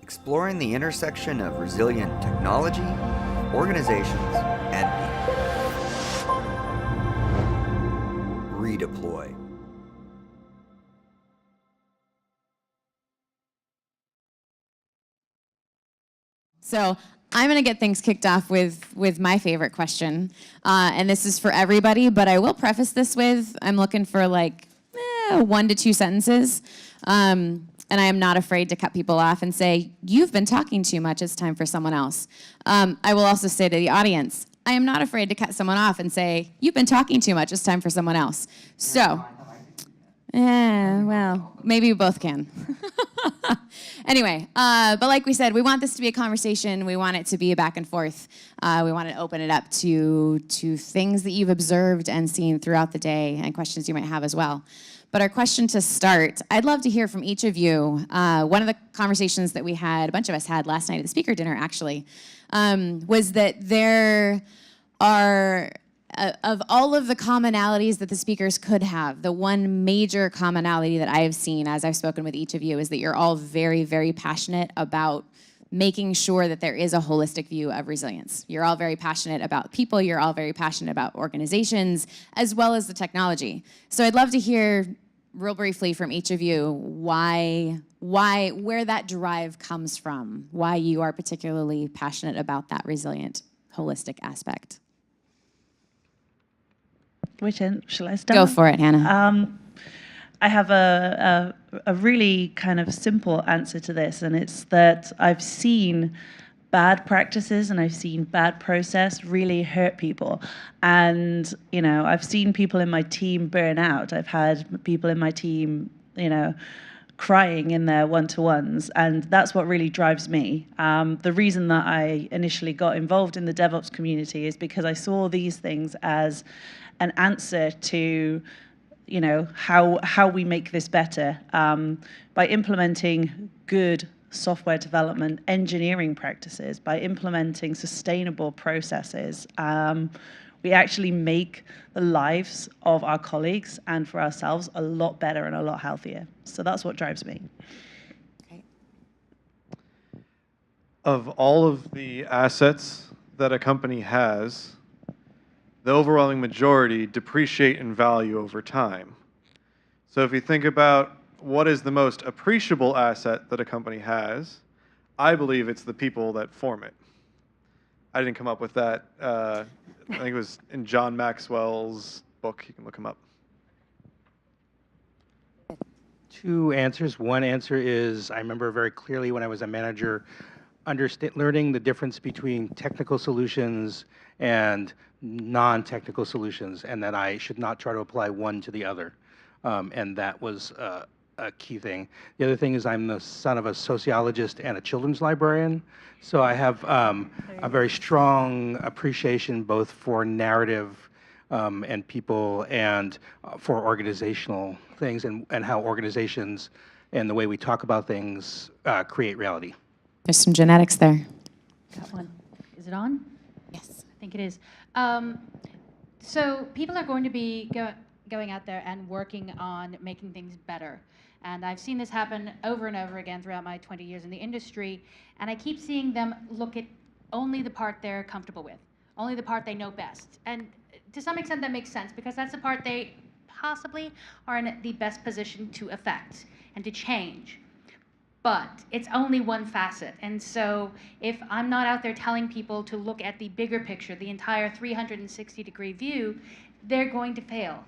exploring the intersection of resilient technology, organizations, and people. REdeploy. So I'm going to get things kicked off with my favorite question. And this is for everybody, but I will preface this with, I'm looking for like 1 to 2 sentences. And I am not afraid to cut people off and say, you've been talking too much, it's time for someone else. I will also say to the audience, I am not afraid to cut someone off and say, you've been talking too much, it's time for someone else. So, well, maybe we both can. Anyway, but like we said, we want this to be a conversation. We want it to be a back and forth. We want to open it up to things that you've observed and seen throughout the day and questions you might have as well. But our question to start, I'd love to hear from each of you. One of the conversations that we had, a bunch of us had last night at the speaker dinner actually, was that there are, of all of the commonalities that the speakers could have, the one major commonality that I have seen as I've spoken with each of you is that you're all very, very passionate about making sure that there is a holistic view of resilience. You're all very passionate about people, you're all very passionate about organizations, as well as the technology. So I'd love to hear real briefly from each of you where that drive comes from, why you are particularly passionate about that resilient, holistic aspect. Which end shall I start? Go for it, Hannah. I have a really kind of simple answer to this, and it's that I've seen bad practices and I've seen bad process really hurt people. And, you know, I've seen people in my team burn out. I've had people in my team, you know, crying in their one-to-ones, and that's what really drives me. The reason that I initially got involved in the DevOps community is because I saw these things as an answer to, you know, how we make this better by implementing good software development engineering practices, by implementing sustainable processes. We actually make the lives of our colleagues and for ourselves a lot better and a lot healthier. So that's what drives me. Okay. Of all of the assets that a company has, the overwhelming majority depreciate in value over time. So if you think about what is the most appreciable asset that a company has, I believe it's the people that form it. I didn't come up with that. I think it was in John Maxwell's book. You can look him up. 2 answers. One answer is I remember very clearly when I was a manager learning the difference between technical solutions and non-technical solutions, and that I should not try to apply one to the other. And that was a key thing. The other thing is I'm the son of a sociologist and a children's librarian, so I have a very strong appreciation both for narrative and people and for organizational things and how organizations and the way we talk about things create reality. There's some genetics there. Got one. Is it on? Yes. I think it is. So people are going to be going out there and working on making things better. And I've seen this happen over and over again throughout my 20 years in the industry. And I keep seeing them look at only the part they're comfortable with, only the part they know best. And to some extent that makes sense because that's the part they possibly are in the best position to affect and to change. But it's only one facet. And so if I'm not out there telling people to look at the bigger picture, the entire 360-degree view, they're going to fail.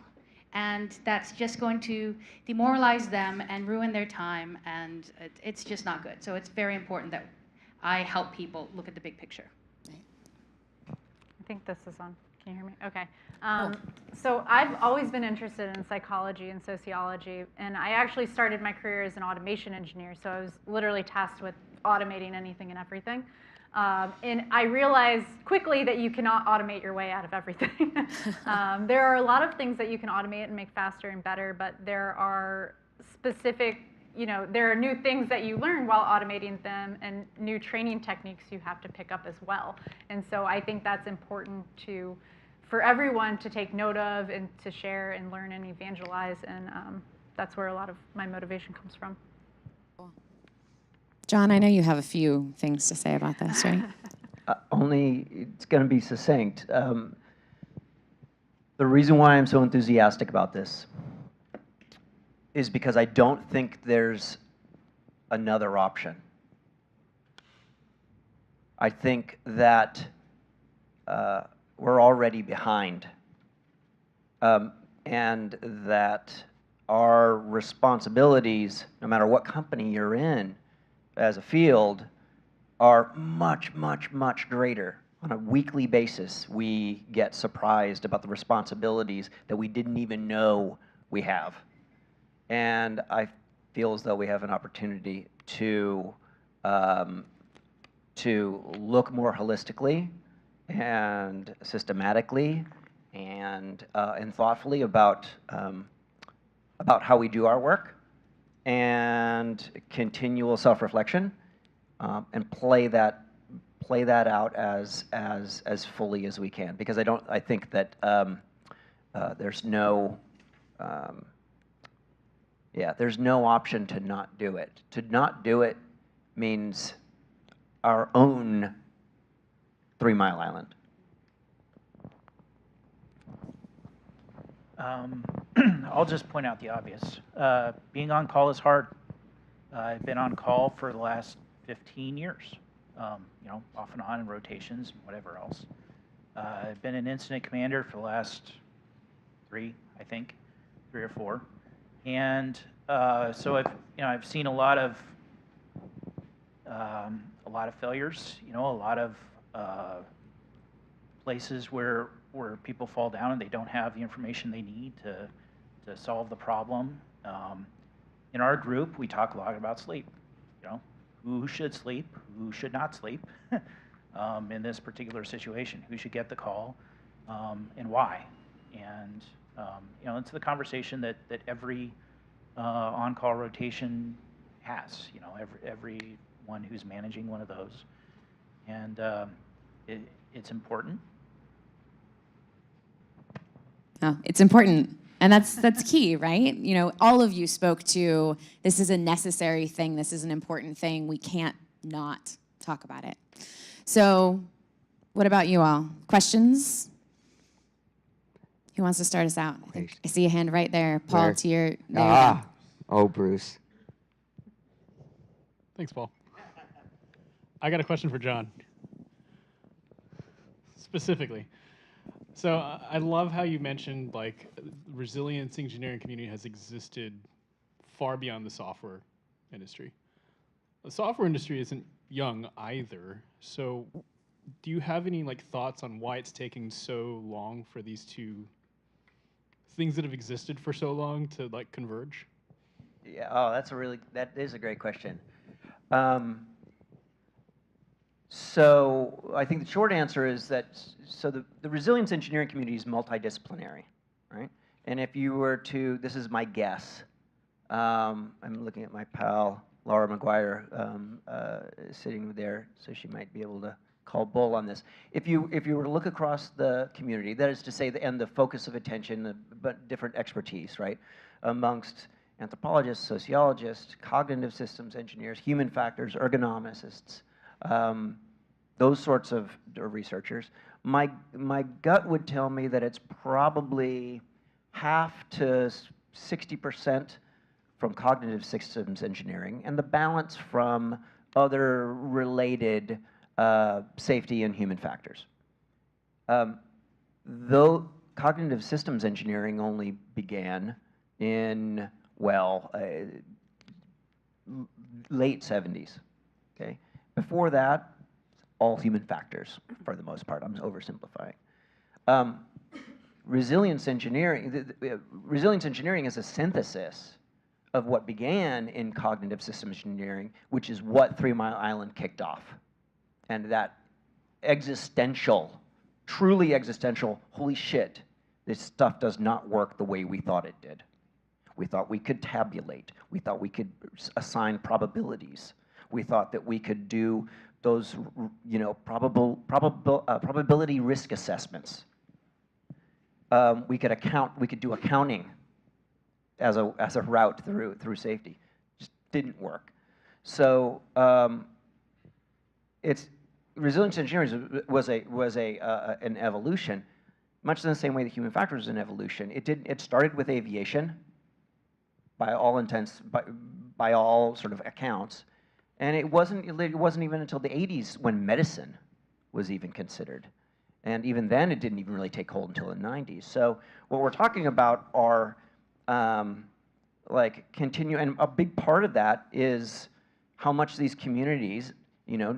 And that's just going to demoralize them and ruin their time, and it's just not good. So it's very important that I help people look at the big picture. I think this is on. Can you hear me? Okay. So I've always been interested in psychology and sociology, and I actually started my career as an automation engineer, so I was literally tasked with automating anything and everything. And I realized quickly that you cannot automate your way out of everything. There are a lot of things that you can automate and make faster and better, but there are specific, you know, there are new things that you learn while automating them and new training techniques you have to pick up as well. And so I think that's important for everyone to take note of and to share and learn and evangelize. And that's where a lot of my motivation comes from. John, I know you have a few things to say about this, right? Only it's going to be succinct. The reason why I'm so enthusiastic about this is because I don't think there's another option. I think that we're already behind, and that our responsibilities, no matter what company you're in as a field, are much, much, much greater. On a weekly basis, we get surprised about the responsibilities that we didn't even know we have. And I feel as though we have an opportunity to look more holistically and systematically and thoughtfully about how we do our work, and continual self-reflection, and play that out as fully as we can. Because I think that there's no option to not do it. To not do it means our own 3 Mile Island. I'll just point out the obvious. Being on call is hard. I've been on call for the last 15 years, off and on in rotations, whatever else. I've been an incident commander for the last 3 or 4, and so I've seen a lot of failures. A lot of places where people fall down and they don't have the information they need to solve the problem. In our group, we talk a lot about sleep. Who should sleep, who should not sleep in this particular situation, who should get the call, and why. And it's the conversation that every on-call rotation has. Everyone who's managing one of those, and it's important. Oh, it's important. And that's key, right? All of you spoke to, this is a necessary thing, this is an important thing, we can't not talk about it. So what about you all? Questions? Who wants to start us out? I see a hand right there. Paul, Where? to your, there you go. Oh, Bruce. Thanks, Paul. I got a question for John. Specifically. So I love how you mentioned resilience engineering community has existed far beyond the software industry. The software industry isn't young either. So do you have any thoughts on why it's taking so long for these two things that have existed for so long to converge? Yeah, that is a great question. So I think the short answer is that the resilience engineering community is multidisciplinary, right? And if you were to, this is my guess, I'm looking at my pal Laura McGuire sitting there, so she might be able to call bull on this. If you were to look across the community, that is to say, and the focus of attention, but different expertise, right, amongst anthropologists, sociologists, cognitive systems engineers, human factors, ergonomicists, those sorts of researchers, my gut would tell me that it's probably half to 60% from cognitive systems engineering, and the balance from other related safety and human factors. Though cognitive systems engineering only began in, late 70s, okay? Before that, all human factors for the most part. I'm oversimplifying. Resilience engineering is a synthesis of what began in cognitive systems engineering, which is what 3 Mile Island kicked off. And that existential, truly existential, holy shit, this stuff does not work the way we thought it did. We thought we could tabulate. We thought we could assign probabilities. We thought that we could do those, probability risk assessments. We could do accounting as a route through safety. Just didn't work. So it's resilience engineering was an evolution, much in the same way that human factors is an evolution. It started with aviation, by all intents, by all sort of accounts, and it wasn't even until the 80s when medicine was even considered, and even then it didn't even really take hold until the 90s. So what we're talking about are like continue, and a big part of that is how much these communities, you know,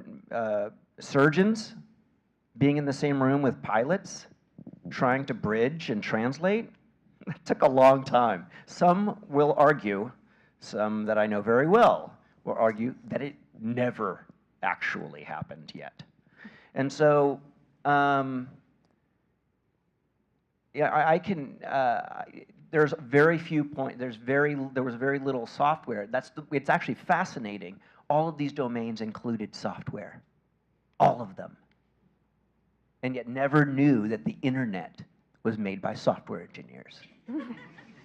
surgeons being in the same room with pilots, trying to bridge and translate. It took a long time. Some will argue, some that I know very well, will argue that it never actually happened yet. And so, yeah, I can. There's very few points. There was very little software. It's actually fascinating. All of these domains included software, all of them, and yet never knew that the internet was made by software engineers.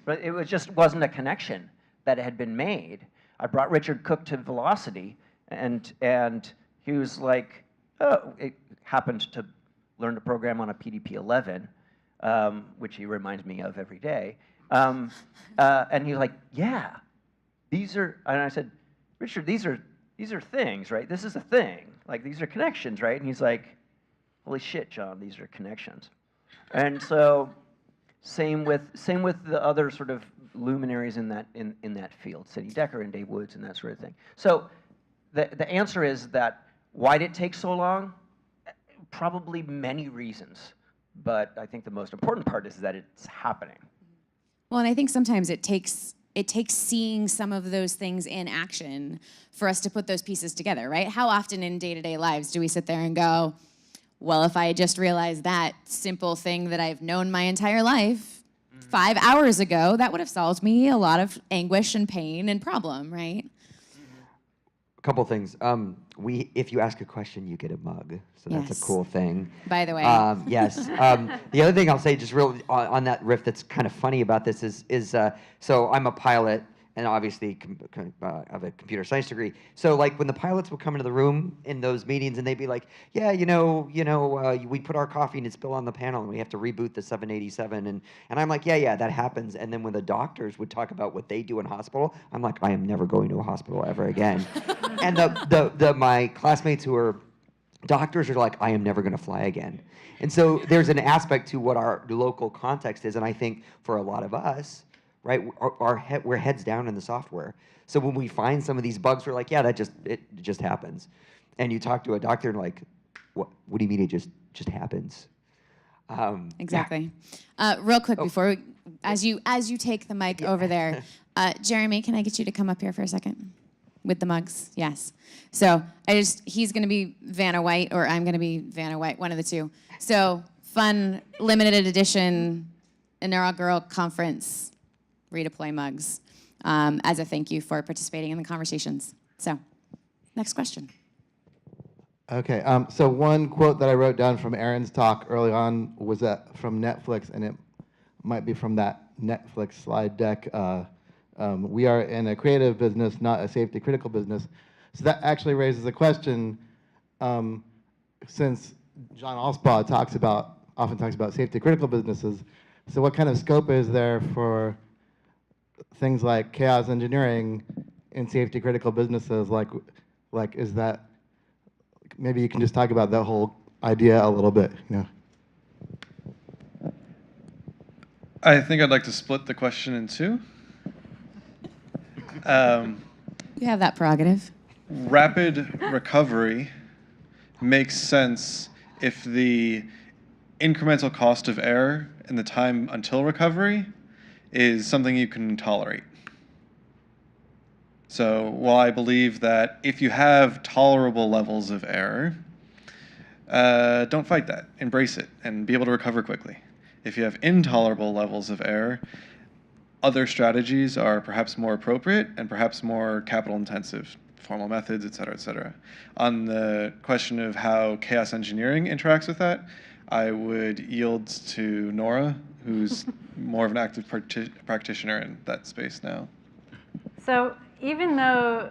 But it just wasn't a connection that had been made. I brought Richard Cook to Velocity, and he was like, oh, it happened to learn to program on a PDP-11, which he reminds me of every day. And he was like, yeah, these are, and I said, Richard, these are things, right? This is a thing. Like, these are connections, right? And he's like, holy shit, John, these are connections. And so, same with the other sort of luminaries in that field, Sidney Dekker and Dave Woods and that sort of thing. So, the answer is that why did it take so long? Probably many reasons, but I think the most important part is that it's happening. Well, and I think sometimes it takes seeing some of those things in action for us to put those pieces together, right? How often in day-to-day lives do we sit there and go, well, if I just realized that simple thing that I've known my entire life 5 hours ago, that would have solved me a lot of anguish and pain and problem, right? A couple things. If you ask a question, you get a mug. So that's Yes. a cool thing. By the way. Yes. The other thing I'll say, just real on that riff, that's kind of funny about this is so I'm a pilot, and obviously I have a computer science degree. So like when the pilots would come into the room in those meetings, and they'd be like, yeah, we put our coffee and it spilled on the panel, and we have to reboot the 787, and I'm like, yeah, that happens. And then when the doctors would talk about what they do in hospital, I'm like, I am never going to a hospital ever again. And my classmates who are doctors are like, I am never going to fly again. And so there's an aspect to what our local context is, and I think for a lot of us, right, we're heads down in the software. So when we find some of these bugs, we're like, yeah, it just happens. And you talk to a doctor and like, what do you mean it just happens? Exactly. Real quick before as you take the mic over there, Jeremy, can I get you to come up here for a second? With the mugs, yes. So he's gonna be Vanna White, or I'm gonna be Vanna White, one of the two. So fun, limited edition, inaugural conference, REdeploy mugs, as a thank you for participating in the conversations. So, next question. Okay, so one quote that I wrote down from Aaron's talk early on was from Netflix, and it might be from that Netflix slide deck. We are in a creative business, not a safety critical business. So that actually raises a question, since John Allspaw often talks about safety critical businesses. So what kind of scope is there for things like chaos engineering in safety critical businesses? Like is that, maybe you can just talk about that whole idea a little bit, you know? I think I'd like to split the question in two. You have that prerogative. Rapid recovery makes sense if the incremental cost of error and the time until recovery is something you can tolerate. So while I believe that if you have tolerable levels of error, don't fight that. Embrace it and be able to recover quickly. If you have intolerable levels of error, other strategies are perhaps more appropriate and perhaps more capital intensive, formal methods, et cetera, et cetera. On the question of how chaos engineering interacts with that, I would yield to Nora, who's more of an active practitioner in that space now. So even though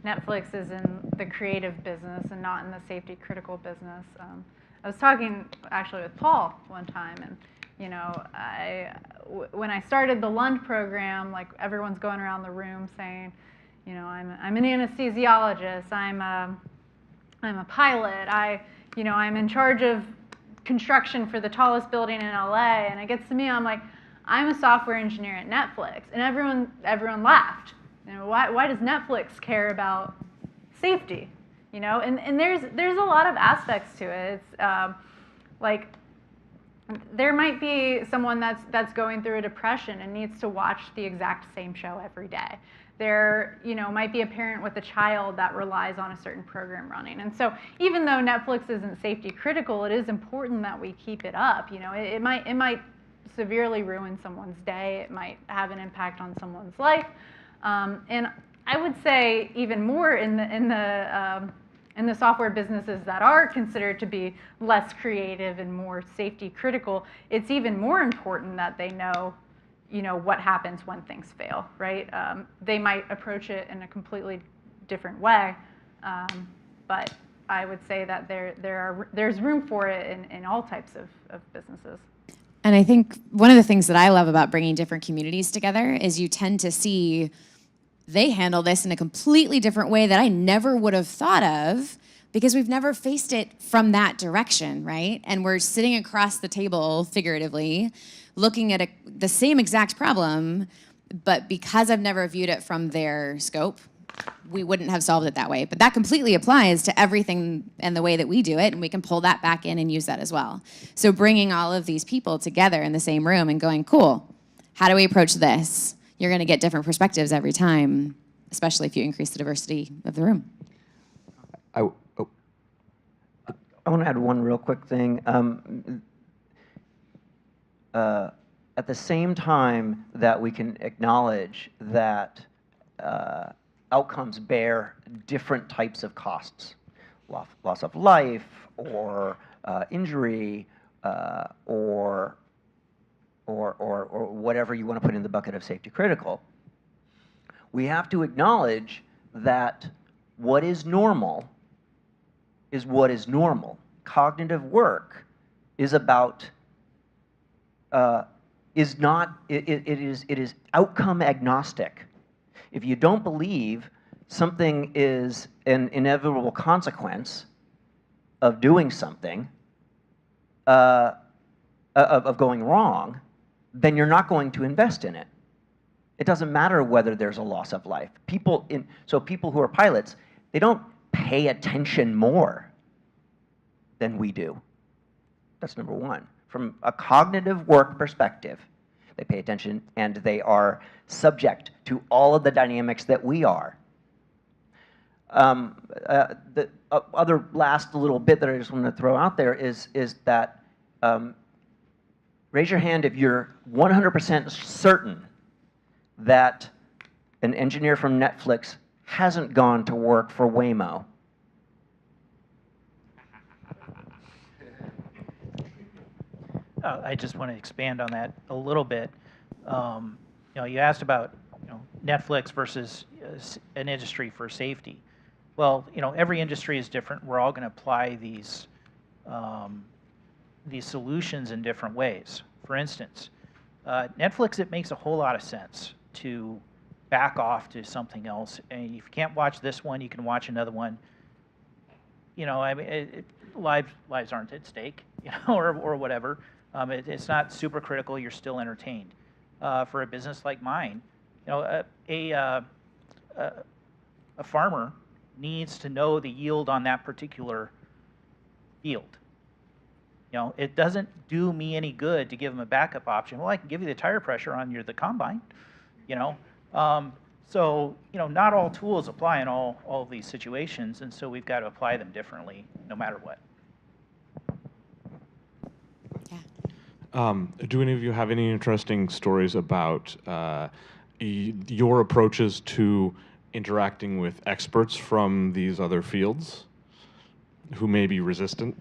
Netflix is in the creative business and not in the safety critical business. I was talking actually with Paul one time, and you know, when I started the Lund program, like everyone's going around the room saying, you know, I'm an anesthesiologist, I'm a pilot, I'm in charge of construction for the tallest building in LA, and it gets to me, I'm like, I'm a software engineer at Netflix, and everyone laughed. You know, why does Netflix care about safety? You know, and there's a lot of aspects to it. It's like there might be someone that's going through a depression and needs to watch the exact same show every day. There, you know, might be a parent with a child that relies on a certain program running. And so even though Netflix isn't safety critical, it is important that we keep it up. You know, it might severely ruin someone's day. It might have an impact on someone's life. And I would say even more in the software businesses that are considered to be less creative and more safety critical, it's even more important that they know, you know, what happens when things fail, right? They might approach it in a completely different way, but I would say that there's room for it in all types of businesses. And I think one of the things that I love about bringing different communities together is you tend to see they handle this in a completely different way that I never would have thought of, because we've never faced it from that direction, right? And we're sitting across the table, figuratively, looking at the same exact problem, but because I've never viewed it from their scope, we wouldn't have solved it that way. But that completely applies to everything and the way that we do it, and we can pull that back in and use that as well. So bringing all of these people together in the same room and going, cool, how do we approach this? You're going to get different perspectives every time, especially if you increase the diversity of the room. I want to add one real quick thing. At the same time that we can acknowledge that outcomes bear different types of costs, loss of life, or injury, or whatever you want to put in the bucket of safety critical, we have to acknowledge that what is normal is what is normal. Cognitive work is about it is outcome agnostic. If you don't believe something is an inevitable consequence of doing something, of going wrong, then you're not going to invest in it. It doesn't matter whether there's a loss of life. So people who are pilots, they don't pay attention more than we do. That's number one. From a cognitive work perspective, they pay attention and they are subject to all of the dynamics that we are. The other last little bit that I just want to throw out there is that raise your hand if you're 100% certain that an engineer from Netflix hasn't gone to work for Waymo. I just want to expand on that a little bit. You asked about Netflix versus an industry for safety. Well, every industry is different. We're all going to apply these solutions in different ways. For instance, Netflix, it makes a whole lot of sense to back off to something else. And if you can't watch this one, you can watch another one. Lives aren't at stake, or whatever. It's not super critical. You're still entertained. For a business like mine, a farmer needs to know the yield on that particular field. It doesn't do me any good to give them a backup option. Well, I can give you the tire pressure on the combine. So not all tools apply in all of these situations, and so we've got to apply them differently, no matter what. Do any of you have any interesting stories about your approaches to interacting with experts from these other fields who may be resistant?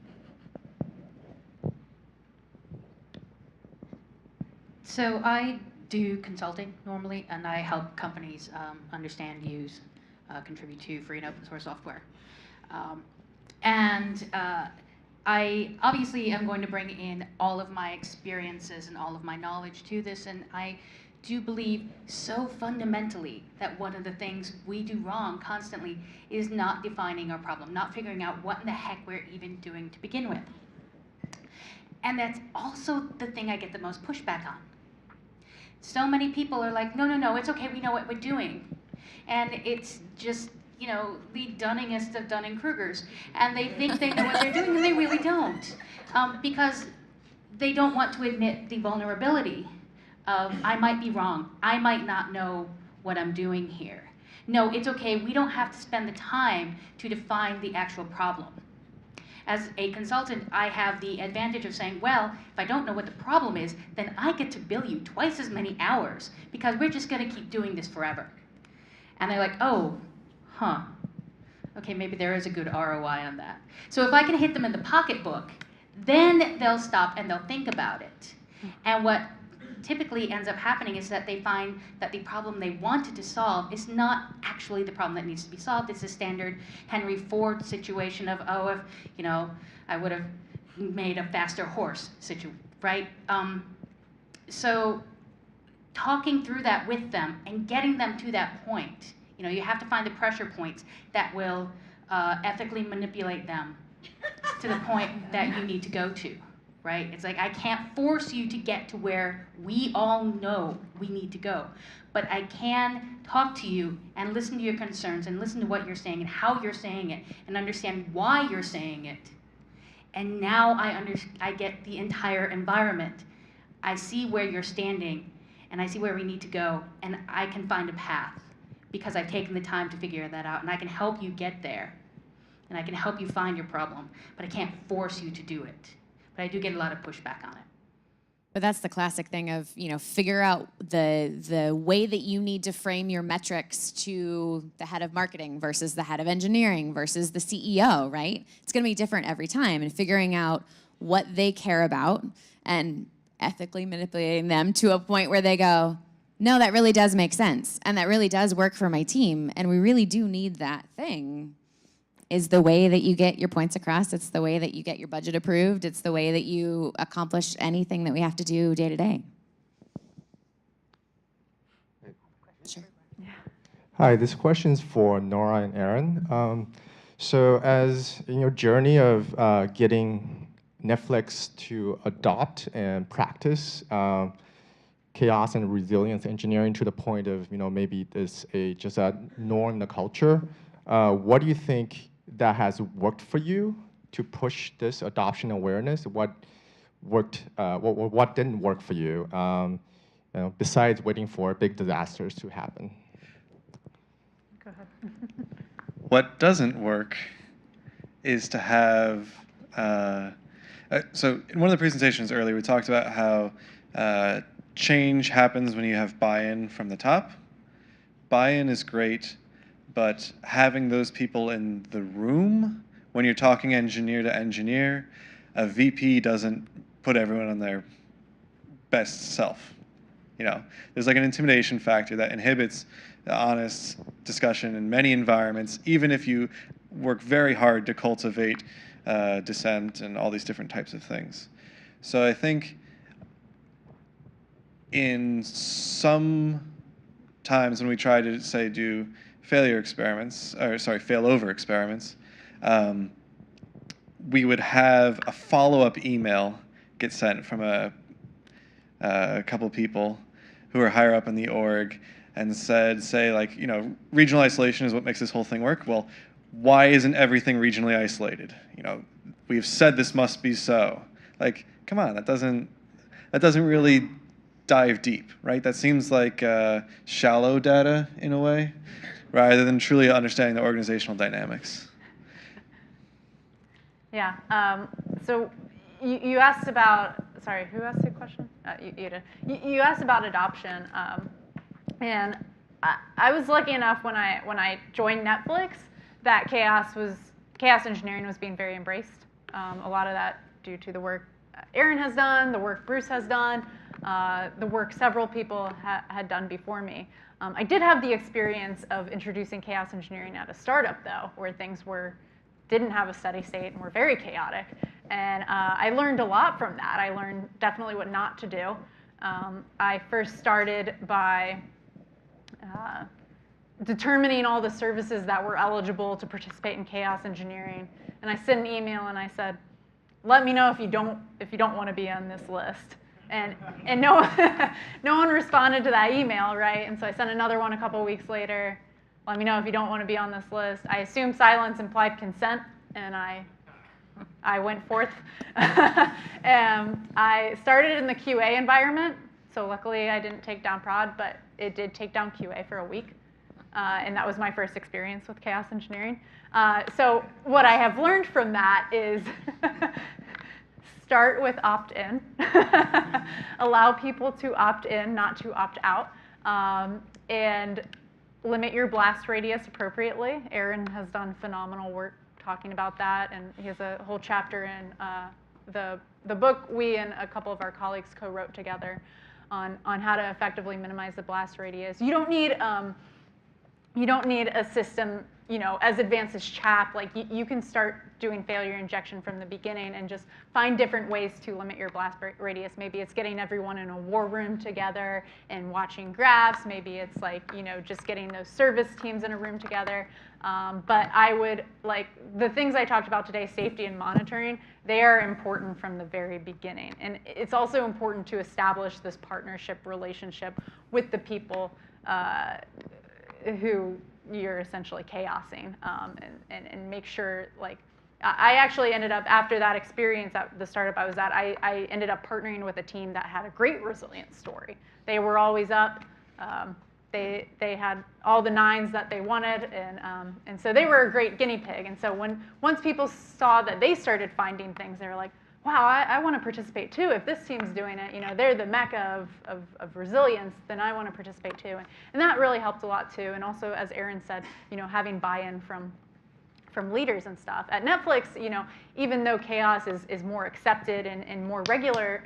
So I do consulting normally, and I help companies understand, use contribute to free and open source software. And I obviously am going to bring in all of my experiences and all of my knowledge to this, and I do believe so fundamentally that one of the things we do wrong constantly is not defining our problem, not figuring out what in the heck we're even doing to begin with. And that's also the thing I get the most pushback on. So many people are like, no, no, no, it's okay, we know what we're doing. And it's just, you know, the Dunningest of Dunning-Krugers. And they think they know what they're doing, and they really don't. Because they don't want to admit the vulnerability of, I might be wrong, I might not know what I'm doing here. No, it's okay, we don't have to spend the time to define the actual problem. As a consultant, I have the advantage of saying, well, if I don't know what the problem is, then I get to bill you twice as many hours because we're just going to keep doing this forever. And they're like, oh, huh. Okay, maybe there is a good ROI on that. So if I can hit them in the pocketbook, then they'll stop and they'll think about it. And what typically ends up happening is that they find that the problem they wanted to solve is not actually the problem that needs to be solved. It's a standard Henry Ford situation of, oh, if, you know, I would have made a faster horse situation, right? So talking through that with them and getting them to that point, you know, you have to find the pressure points that will ethically manipulate them to the point that you need to go to. Right? It's like, I can't force you to get to where we all know we need to go. But I can talk to you and listen to your concerns and listen to what you're saying and how you're saying it and understand why you're saying it. And now I get the entire environment. I see where you're standing and I see where we need to go, and I can find a path because I've taken the time to figure that out, and I can help you get there. And I can help you find your problem, but I can't force you to do it. But I do get a lot of pushback on it. But that's the classic thing of, you know, figure out the way that you need to frame your metrics to the head of marketing versus the head of engineering versus the CEO, right? It's going to be different every time, and figuring out what they care about and ethically manipulating them to a point where they go, no, that really does make sense, and that really does work for my team, and we really do need that thing. Is the way that you get your points across. It's the way that you get your budget approved. It's the way that you accomplish anything that we have to do day to day. Sure. Hi, this question is for Nora and Aaron. So as in your journey of getting Netflix to adopt and practice chaos and resilience engineering to the point of, you know, maybe this just a norm in the culture, what do you think that has worked for you to push this adoption awareness? What worked? What didn't work for you? You know, besides waiting for big disasters to happen. Go ahead. What doesn't work is to have. So in one of the presentations earlier, we talked about how change happens when you have buy-in from the top. Buy-in is great. But having those people in the room, when you're talking engineer to engineer, a VP doesn't put everyone on their best self. You know, there's like an intimidation factor that inhibits the honest discussion in many environments, even if you work very hard to cultivate dissent and all these different types of things. So I think in some times when we try to, say, do failure experiments, or sorry, failover experiments, we would have a follow-up email get sent from a couple people who are higher up in the org and say like, you know, regional isolation is what makes this whole thing work. Well, why isn't everything regionally isolated? You know, we've said this must be so. Like, come on, that doesn't really dive deep, right? That seems like shallow data in a way, rather than truly understanding the organizational dynamics. Yeah. So you asked about, sorry, who asked the question? You did. You asked about adoption, and I was lucky enough when I joined Netflix that chaos engineering was being very embraced. A lot of that due to the work Aaron has done, the work Bruce has done, the work several people had done before me. I did have the experience of introducing chaos engineering at a startup, though, where things didn't have a steady state and were very chaotic. And I learned a lot from that. I learned definitely what not to do. I first started by determining all the services that were eligible to participate in chaos engineering. And I sent an email and I said, let me know if you don't want to be on this list. And no, no one responded to that email, right? And so I sent another one a couple weeks later. Let me know if you don't want to be on this list. I assumed silence implied consent, and I went forth. I started in the QA environment, so luckily I didn't take down prod, but it did take down QA for a week. And that was my first experience with chaos engineering. So what I have learned from that is start with opt-in. Allow people to opt in, not to opt out. And limit your blast radius appropriately. Aaron has done phenomenal work talking about that, and he has a whole chapter in the book we and a couple of our colleagues co-wrote together on how to effectively minimize the blast radius. You don't need a system, as advanced as CHAP. Like you can start doing failure injection from the beginning and just find different ways to limit your blast radius. Maybe it's getting everyone in a war room together and watching graphs. Maybe it's like, just getting those service teams in a room together. But I would, the things I talked about today, safety and monitoring, they are important from the very beginning. And it's also important to establish this partnership relationship with the people who you're essentially chaosing, and make sure, I actually ended up, after that experience at the startup I was at, I ended up partnering with a team that had a great resilience story. They were always up. They had all the nines that they wanted, and so they were a great guinea pig. And so once people saw that they started finding things, they were like, wow, I want to participate too. If this team's doing it, they're the mecca of resilience, then I want to participate too. And that really helped a lot too. And also, as Aaron said, having buy-in from leaders and stuff. At Netflix, even though chaos is more accepted and more regular,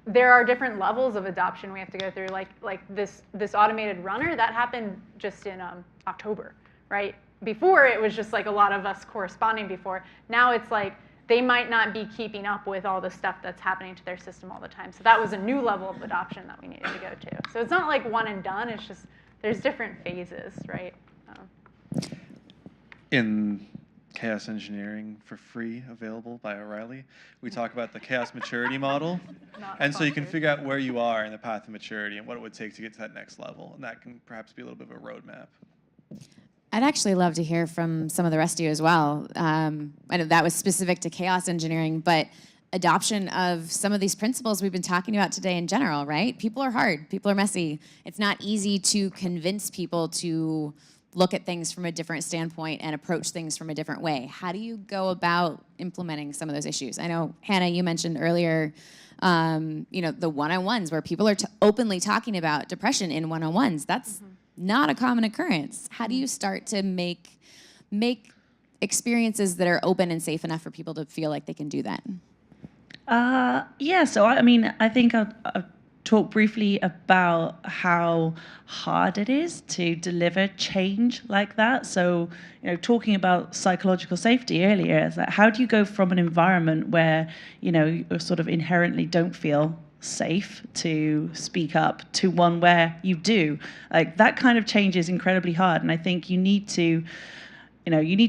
there are different levels of adoption we have to go through. Like this automated runner, that happened just in October, right? Before, it was just like a lot of us corresponding before. Now it's like, they might not be keeping up with all the stuff that's happening to their system all the time. So that was a new level of adoption that we needed to go to. So it's not like one and done. It's just there's different phases, right? In Chaos Engineering for free, available by O'Reilly, we talk about the chaos maturity model. And so you can figure out where you are in the path of maturity and what it would take to get to that next level. And that can perhaps be a little bit of a roadmap. I'd actually love to hear from some of the rest of you as well. I know that was specific to chaos engineering, but adoption of some of these principles we've been talking about today in general, right? People are hard. People are messy. It's not easy to convince people to look at things from a different standpoint and approach things from a different way. How do you go about implementing some of those issues? I know, Hannah, you mentioned earlier, the one-on-ones where people are openly talking about depression in one-on-ones. That's not a common occurrence. How do you start to make experiences that are open and safe enough for people to feel like they can do that? Yeah, so I think I'll talk briefly about how hard it is to deliver change like that. So, talking about psychological safety earlier, it's like, how do you go from an environment where, you sort of inherently don't feel safe to speak up to one where you do? Like, that kind of change is incredibly hard, and I think you need to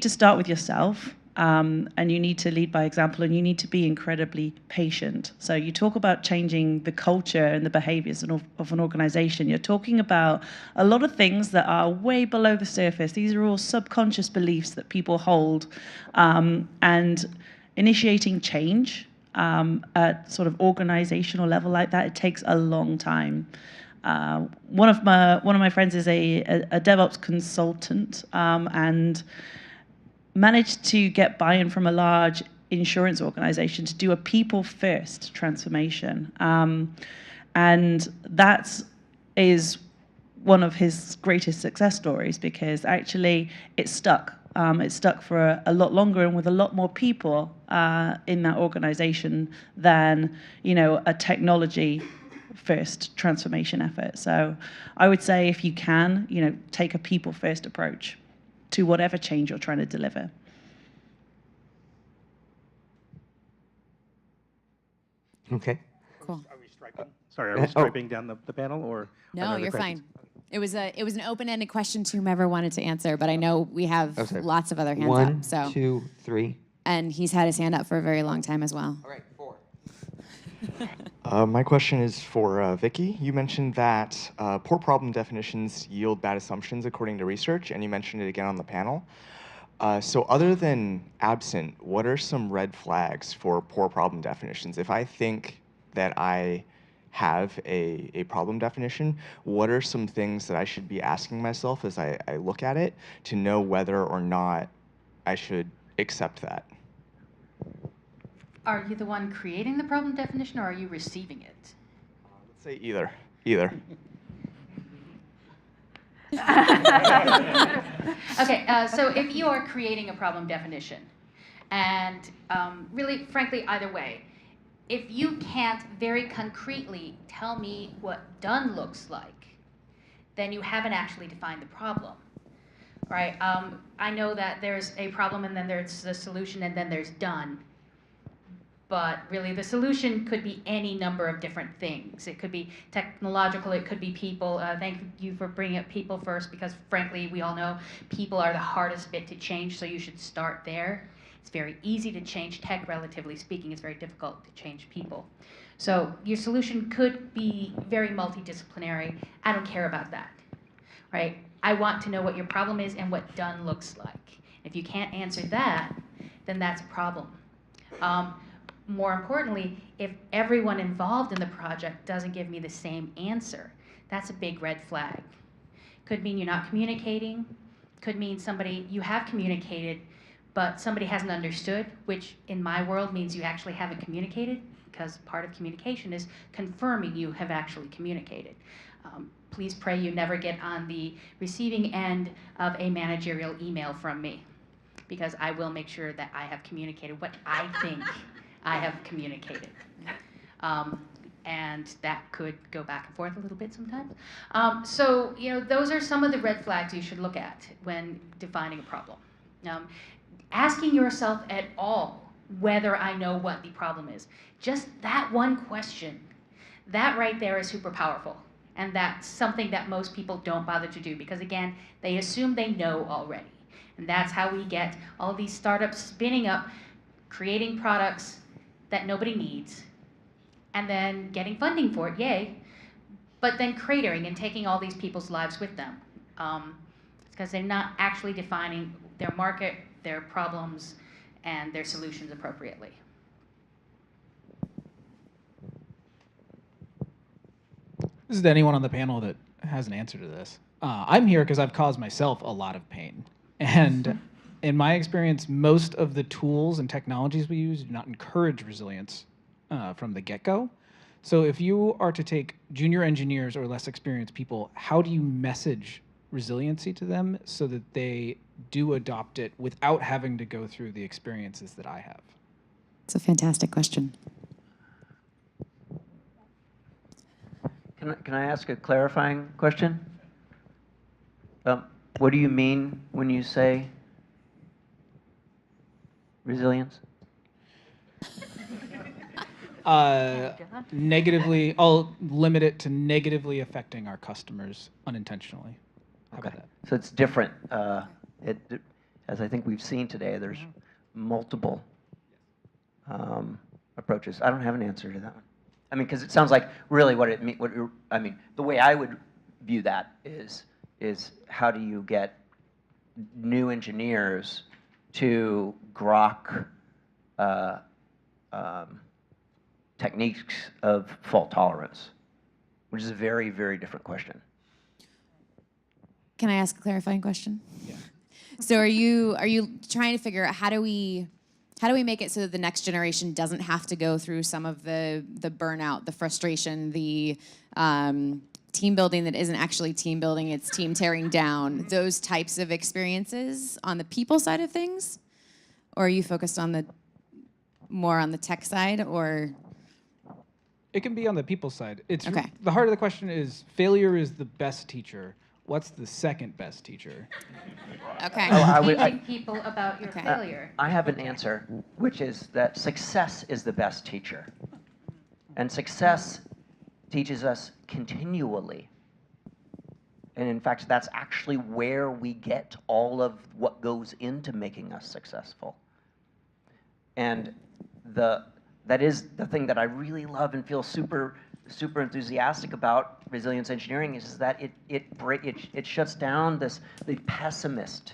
start with yourself, and you need to lead by example, and you need to be incredibly patient. So you talk about changing the culture and the behaviors of an organization. You're talking about a lot of things that are way below the surface. These are all subconscious beliefs that people hold, and initiating change at sort of organizational level like that, it takes a long time. One of my friends is a DevOps consultant, and managed to get buy-in from a large insurance organization to do a people-first transformation, and that is one of his greatest success stories, because actually it stuck. It stuck for a lot longer and with a lot more people in that organization than a technology first transformation effort. So I would say if you can, take a people first approach to whatever change you're trying to deliver. Okay. Cool. Are we striping? Sorry, are we striping down the panel, or? No, you're fine. It was an open-ended question to whomever wanted to answer, but I know we have lots of other hands up. So 1, 2, 3. And he's had his hand up for a very long time as well. All right, 4. My question is for Vicky. You mentioned that poor problem definitions yield bad assumptions according to research, and you mentioned it again on the panel. So other than absent, what are some red flags for poor problem definitions? If I think that I have a problem definition, what are some things that I should be asking myself as I look at it to know whether or not I should accept that? Are you the one creating the problem definition, or are you receiving it? Let's say either. Either. Okay, so if you are creating a problem definition, and really, frankly, either way, if you can't very concretely tell me what done looks like, then you haven't actually defined the problem, right? I know that there's a problem, and then there's the solution, and then there's done. But really, the solution could be any number of different things. It could be technological, it could be people. Thank you for bringing up people first, because frankly, we all know people are the hardest bit to change, so you should start there. It's very easy to change tech, relatively speaking. It's very difficult to change people. So your solution could be very multidisciplinary. I don't care about that, right? I want to know what your problem is and what done looks like. If you can't answer that, then that's a problem. More importantly, if everyone involved in the project doesn't give me the same answer, that's a big red flag. Could mean you're not communicating, could mean you have communicated, but somebody hasn't understood, which in my world means you actually haven't communicated, because part of communication is confirming you have actually communicated. Please pray you never get on the receiving end of a managerial email from me, because I will make sure that I have communicated what I think I have communicated. And that could go back and forth a little bit sometimes. So, those are some of the red flags you should look at when defining a problem. Asking yourself at all whether I know what the problem is. Just that one question, that right there is super powerful. And that's something that most people don't bother to do, because again, they assume they know already. And that's how we get all these startups spinning up, creating products that nobody needs, and then getting funding for it, yay, but then cratering and taking all these people's lives with them, because they're not actually defining their market, their problems, and their solutions appropriately. This is to anyone on the panel that has an answer to this. I'm here because I've caused myself a lot of pain. And in my experience, most of the tools and technologies we use do not encourage resilience from the get-go. So if you are to take junior engineers or less experienced people, how do you message resiliency to them so that they do adopt it without having to go through the experiences that I have? It's a fantastic question. Can I ask a clarifying question? What do you mean when you say resilience? Negatively, I'll limit it to negatively affecting our customers unintentionally. How about that? So it's different. As I think we've seen today, there's multiple approaches. I don't have an answer to that one. I mean, because it sounds like really what it means. The way I would view that is how do you get new engineers to grok techniques of fault tolerance, which is a very, very different question. Can I ask a clarifying question? Yeah. So are you trying to figure out how do we make it so that the next generation doesn't have to go through some of the burnout, the frustration, the team building that isn't actually team building, it's team tearing down, those types of experiences on the people side of things? Or are you focused on more on the tech side, or? It can be on the people side. It's Okay. The heart of the question is failure is the best teacher. What's the second best teacher? Okay. Teaching people about your failure. I have an answer, which is that success is the best teacher. And success teaches us continually. And in fact, that's actually where we get all of what goes into making us successful. And that is the thing that I really love and feel super enthusiastic about resilience engineering is that it shuts down the pessimism,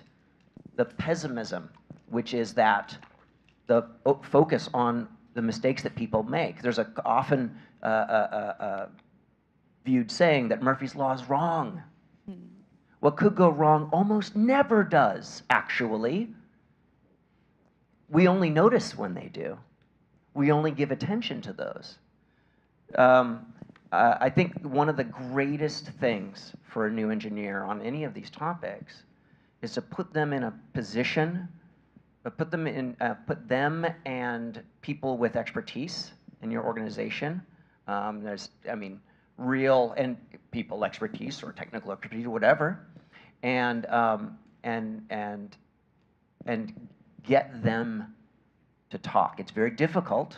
which is that the focus on the mistakes that people make. There's a often viewed saying that Murphy's Law is wrong. What could go wrong almost never does, actually. We only notice when they do. We only give attention to those. I think one of the greatest things for a new engineer on any of these topics is to put them in a position, put them and people with expertise in your organization. Real and people expertise or technical expertise or whatever, and get them to talk. It's very difficult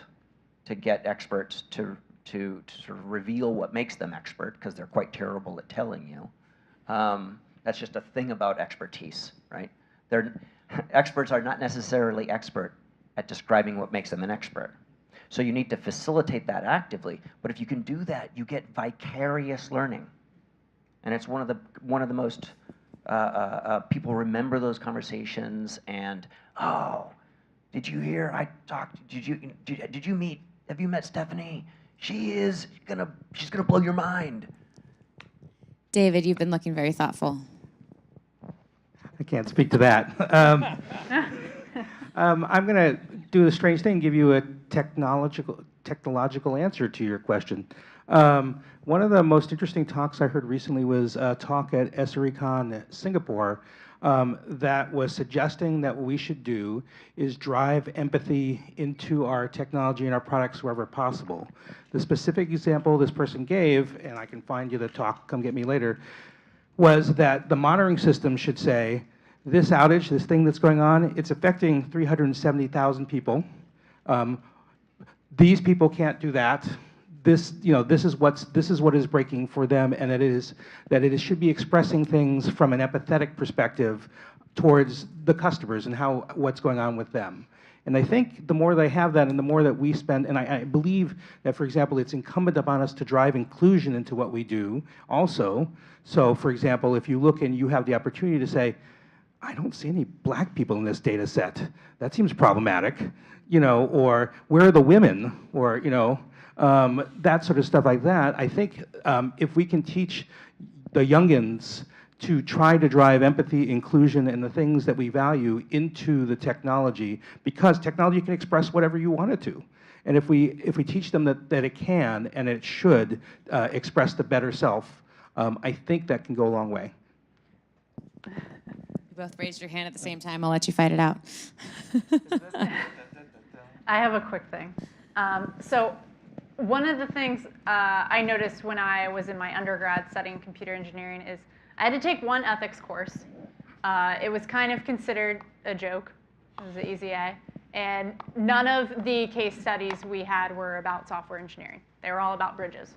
to get experts to sort of reveal what makes them expert because they're quite terrible at telling you. That's just a thing about expertise, right? Experts are not necessarily expert at describing what makes them an expert. So you need to facilitate that actively. But if you can do that, you get vicarious learning, and it's one of the most people remember those conversations. And did you hear? Have you met Stephanie? She's gonna blow your mind. David, you've been looking very thoughtful. I can't speak to that. I'm going to do a strange thing, give you a technological answer to your question. One of the most interesting talks I heard recently was a talk at SRECon Singapore that was suggesting that what we should do is drive empathy into our technology and our products wherever possible. The specific example this person gave, and I can find you the talk, come get me later, was that the monitoring system should say, this outage, this thing that's going on, it's affecting 370,000 people. These people can't do that. This is what is breaking for them, and it should be expressing things from an empathetic perspective towards the customers and what's going on with them. And I think the more they have that and the more that we spend, and I believe that, for example, it's incumbent upon us to drive inclusion into what we do also. So, for example, if you look and you have the opportunity to say, I don't see any black people in this data set. That seems problematic, or where are the women, or, that sort of stuff like that. I think if we can teach the youngins to try to drive empathy, inclusion, and the things that we value into the technology, because technology can express whatever you want it to. And if we teach them that it can and it should express the better self, I think that can go a long way. You both raised your hand at the same time. I'll let you fight it out. I have a quick thing. So one of the things I noticed when I was in my undergrad studying computer engineering is I had to take one ethics course. It was kind of considered a joke. It was an easy A. And none of the case studies we had were about software engineering. They were all about bridges.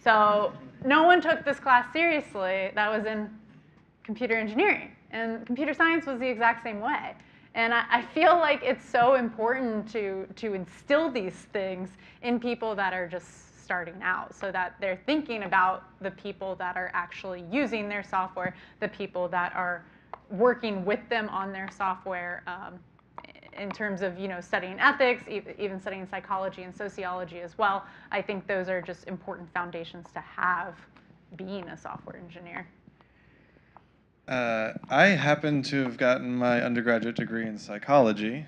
So no one took this class seriously that was in computer engineering. And computer science was the exact same way. And I feel like it's so important to instill these things in people that are just starting out so that they're thinking about the people that are actually using their software, the people that are working with them on their software in terms of studying ethics, even studying psychology and sociology as well. I think those are just important foundations to have being a software engineer. I happen to have gotten my undergraduate degree in psychology,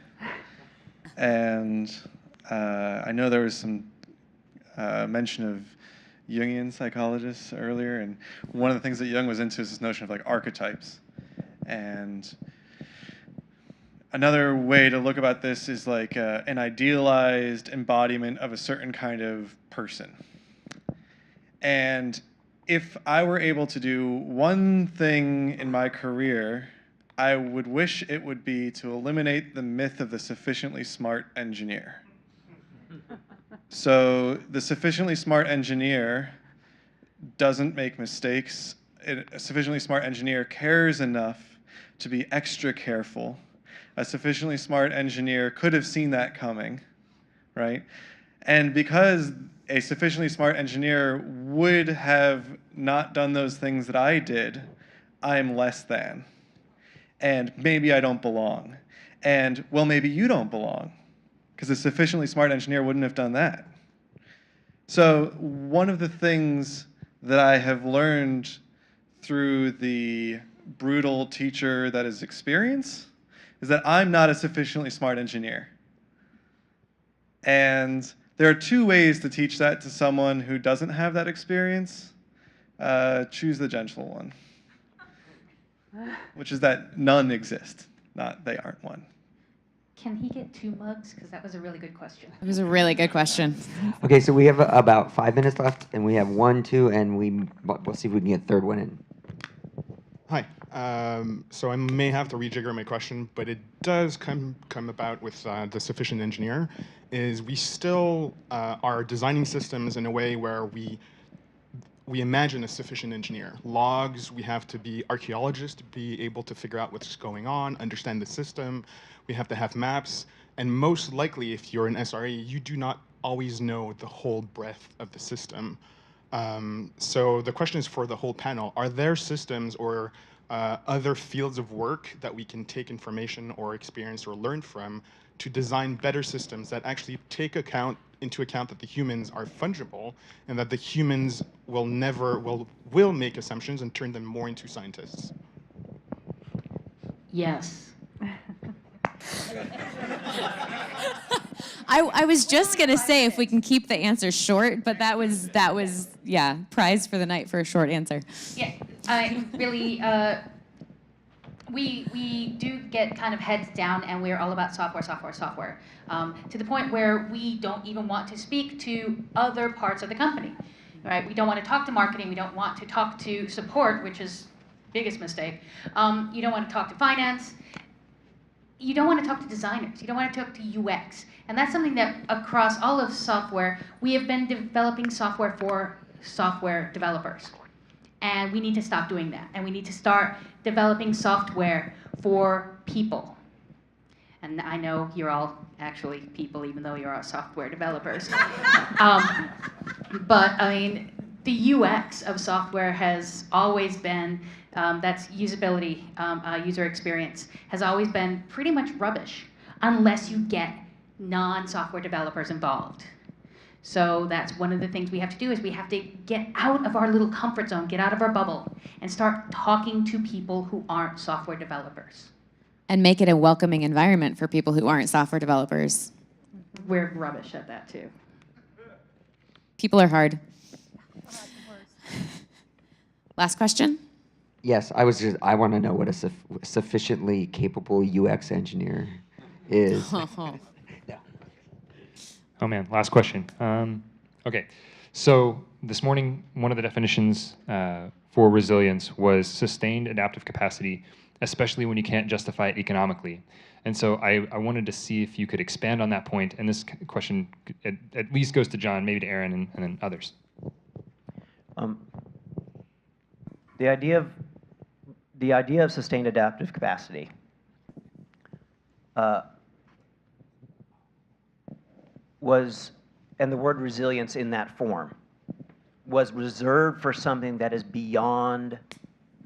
and I know there was some mention of Jungian psychologists earlier, and one of the things that Jung was into is this notion of like archetypes. And another way to look about this is like an idealized embodiment of a certain kind of person. And if I were able to do one thing in my career, I would wish it would be to eliminate the myth of the sufficiently smart engineer. So the sufficiently smart engineer doesn't make mistakes. A sufficiently smart engineer cares enough to be extra careful. A sufficiently smart engineer could have seen that coming, right? And because a sufficiently smart engineer would have not done those things that I did, I'm less than. And maybe I don't belong. And, well, maybe you don't belong, because a sufficiently smart engineer wouldn't have done that. So one of the things that I have learned through the brutal teacher that is experience is that I'm not a sufficiently smart engineer. And there are two ways to teach that to someone who doesn't have that experience. Choose the gentle one, which is that none exist, not they aren't one. Can he get 2 mugs? Because that was a really good question. It was a really good question. Okay, so we have about 5 minutes left, and we have 1, 2, and we'll see if we can get a third one in. Hi. So I may have to rejigger my question, but it does come about with the sufficient engineer. Is we still are designing systems in a way where we imagine a sufficient engineer. Logs, we have to be archaeologists to be able to figure out what's going on, understand the system. We have to have maps. And most likely, if you're an SRE, you do not always know the whole breadth of the system. So the question is for the whole panel, are there systems or other fields of work that we can take information or experience or learn from to design better systems that actually take into account that the humans are fungible and that the humans will make assumptions and turn them more into scientists? Yes. I was just gonna say if we can keep the answer short, but that was yeah, prize for the night for a short answer. Yeah, I really, we do get kind of heads down, and we're all about software, to the point where we don't even want to speak to other parts of the company, right? We don't want to talk to marketing, we don't want to talk to support, which is biggest mistake. You don't want to talk to finance. You don't want to talk to designers. You don't want to talk to UX. And that's something that across all of software, we have been developing software for software developers. And we need to stop doing that. And we need to start developing software for people. And I know you're all actually people, even though you're all software developers. But I mean, the UX of software has always been, that's usability, user experience, has always been pretty much rubbish unless you get non-software developers involved. So that's one of the things we have to do is we have to get out of our little comfort zone, get out of our bubble, and start talking to people who aren't software developers. And make it a welcoming environment for people who aren't software developers. We're rubbish at that too. People are hard. Last question? Yes, I want to know what a sufficiently capable UX engineer is. Oh man, last question. Okay, so this morning, one of the definitions for resilience was sustained adaptive capacity, especially when you can't justify it economically. And so I wanted to see if you could expand on that point, and this question at least goes to John, maybe to Aaron, and then others. The idea of sustained adaptive capacity was, and the word resilience in that form, was reserved for something that is beyond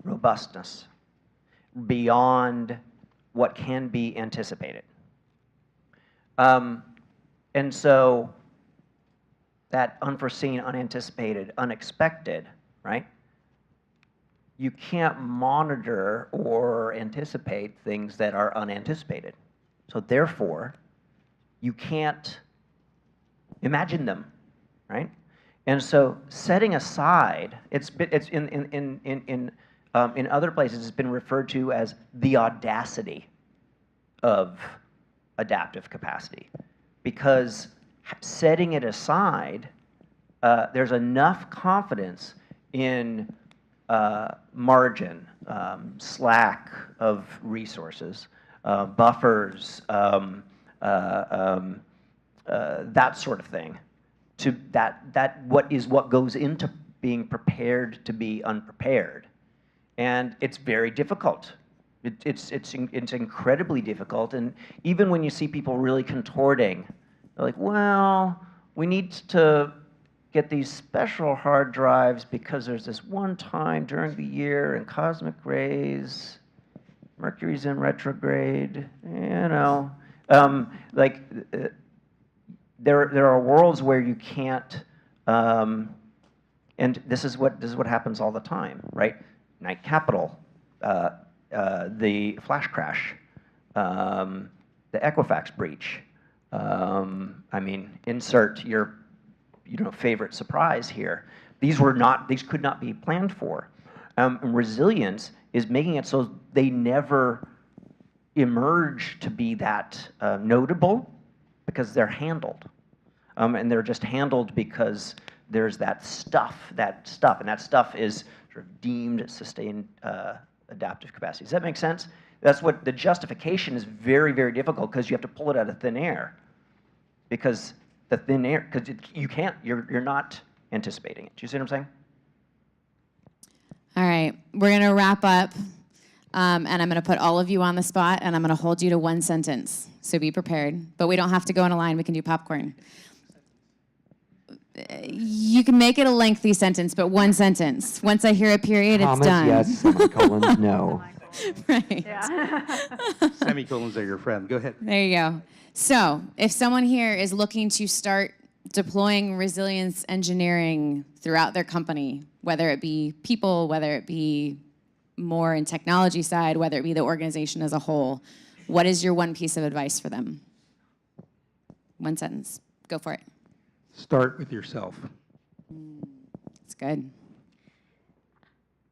robustness, beyond what can be anticipated. And so that unforeseen, unanticipated, unexpected, right? You can't monitor or anticipate things that are unanticipated. So therefore, you can't imagine them, right? And so setting aside, it's in other places it's been referred to as the audacity of adaptive capacity, because setting it aside, there's enough confidence in margin, slack of resources, buffers, that sort of thing, to what goes into being prepared to be unprepared. And it's very difficult. It's incredibly difficult. And even when you see people really contorting, they're like, well, we need to get these special hard drives because there's this one time during the year and cosmic rays, Mercury's in retrograde, you know. There are worlds where you can't, and this is what happens all the time, right? Night Capital, the flash crash, the Equifax breach. I mean, insert your favorite surprise here. These could not be planned for. And resilience is making it so they never emerge to be that notable, because they're handled. And they're just handled because there's that stuff, and that stuff is sort of deemed sustained adaptive capacity. Does that make sense? That's what the justification is. Very, very difficult, because you have to pull it out of thin air, because the thin air, because you can't, you're not anticipating it. Do you see what I'm saying? All right, we're gonna wrap up, and I'm gonna put all of you on the spot, and I'm gonna hold you to one sentence, so be prepared. But we don't have to go in a line, we can do popcorn. You can make it a lengthy sentence, but one sentence. Once I hear a period, Commas, it's done. yes, semicolons, no. Right. Yeah. Semicolons are your friend. Go ahead. There you go. So if someone here is looking to start deploying resilience engineering throughout their company, whether it be people, whether it be more in technology side, whether it be the organization as a whole, what is your one piece of advice for them? One sentence. Go for it. Start with yourself. It's good.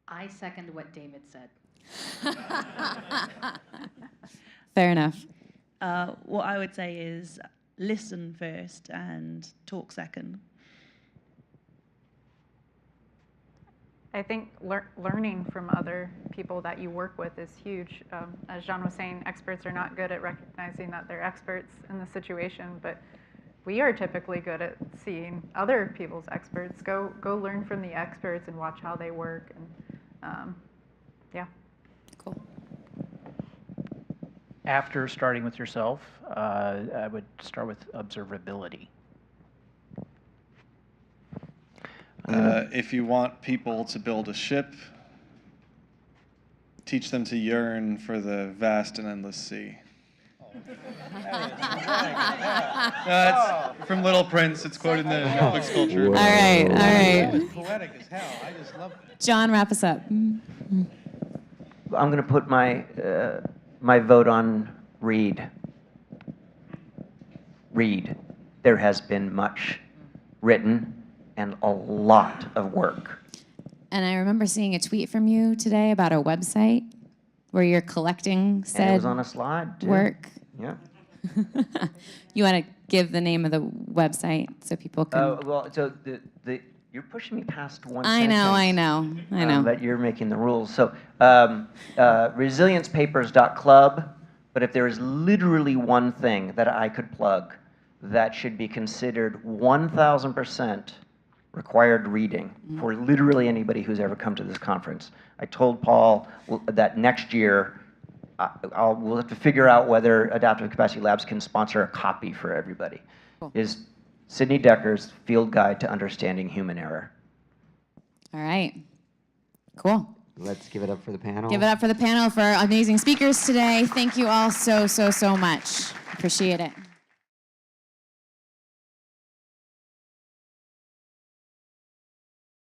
I second what David said. Fair enough. What I would say is listen first and talk second. I think learning from other people that you work with is huge. As John was saying, experts are not good at recognizing that they're experts in the situation, but we are typically good at seeing other people's experts. Go learn from the experts and watch how they work. And yeah. Cool. After starting with yourself, I would start with observability. If you want people to build a ship, teach them to yearn for the vast and endless sea. That's from Little Prince. It's quoted in the Netflix culture. All right, all right. That was poetic as hell. I just love it. John, wrap us up. I'm going to put my my vote on read. Read. There has been much written and a lot of work. And I remember seeing a tweet from you today about a website where you're collecting said And it was on a slide, too. work. Yeah. You want to give the name of the website so people can... Well, so you're pushing me past one I know. But you're making the rules. So resiliencepapers.club, but if there is literally one thing that I could plug that should be considered 1,000% required reading for literally anybody who's ever come to this conference. I told Paul that next year we'll have to figure out whether Adaptive Capacity Labs can sponsor a copy for everybody. Cool. Is Sidney Decker's Field Guide to Understanding Human Error. All right. Cool. Let's give it up for the panel. Give it up for the panel, for our amazing speakers today. Thank you all so much. Appreciate it.